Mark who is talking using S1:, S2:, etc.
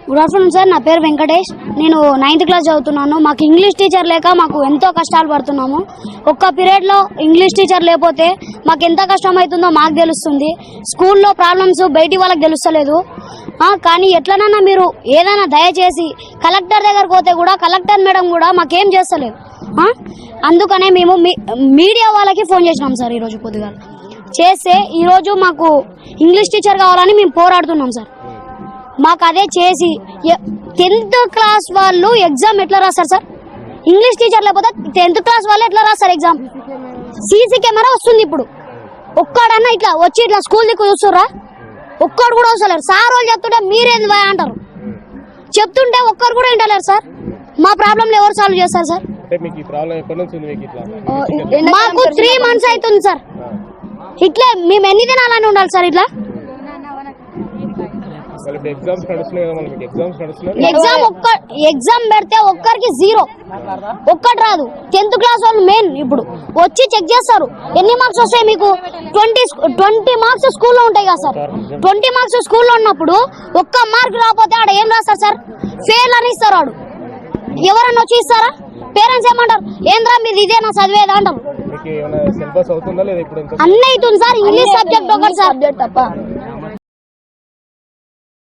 S1: Good afternoon sir. నా పేరు వెంకటేష్. నేను 9th క్లాస్ చదువుతున్నాను. మాకు ఇంగ్లీష్ టీచర్ లేక మాకు ఎంతో కష్టాలు పడుతున్నాము. ఒక్క పీరియడ్లో ఇంగ్లీష్ టీచర్ లేకపోతే మాకు ఎంత కష్టం అవుతుందో మాకు తెలుస్తుంది. స్కూల్లో ప్రాబ్లమ్స్ బయటి వాళ్ళకి తెలుస్తలేదు. కానీ ఎట్లనన్నా మీరు ఏదైనా దయచేసి కలెక్టర్ దగ్గరకు పోతే కూడా కలెక్టర్ మేడం కూడా మాకేం చేస్తలేదు. అందుకనే మేము మీడియా వాళ్ళకి ఫోన్ చేసినాం సార్ ఈరోజు పొద్దుగా. చేస్తే ఈరోజు మాకు ఇంగ్లీష్ టీచర్ కావాలని మేము పోరాడుతున్నాం సార్. మాకు అదే చేసి 10th క్లాస్ వాళ్ళు ఎగ్జామ్ ఎట్లా రాస్తారు సార్? ఇంగ్లీష్ టీచర్ లేకపోతే 10th క్లాస్ వాళ్ళు ఎట్లా రాస్తారు ఎగ్జామ్? సీసీ కెమెరా వస్తుంది. ఇప్పుడు ఒక్కడన్నా ఇట్లా వచ్చి ఇట్లా స్కూల్ దిక్కు చూస్తుర్రా? ఒక్కడు కూడా వస్తలేరు. సార్ వాళ్ళు చెప్తుంటే మీరేంది భయ అంటారు. చెప్తుంటే ఒక్కరు కూడా వింటలేరు సార్. మా ప్రాబ్లంలు ఎవరు సాల్వ్ చేస్తారు సార్? మాకు 3 months అవుతుంది సార్. ఇట్లా మేము ఎన్ని దినాలని ఉండాలి సార్? ఇట్లా ఎగ్జామ్ పెడితే ఒక్కరికి 0, ఒక్కటి రాదు. 10th క్లాస్ వాళ్ళు మెయిన్ ఇప్పుడు వచ్చి చెక్ చేస్తారు. ఎన్ని మార్క్స్ వస్తాయి మీకు? 20 మార్క్స్ స్కూల్లో ఉంటాయి కదా సార్. 20 మార్క్స్ స్కూల్లో ఉన్నప్పుడు ఒక్క మార్క్ రాకపోతే ఆడ ఏం రాస్తారు సార్? ఫెయిల్ అని ఇస్తారు. వాడు ఎవరన్నా వచ్చి ఇస్తారా? పేరెంట్స్ ఏమంటారు? ఏంద్రా మీరు ఇదేనా చదివేదా అంటారు. అన్నీ అవుతుంది సార్. ఇంగ్లీష్ సబ్జెక్ట్ ఒకటి సార్ తప్ప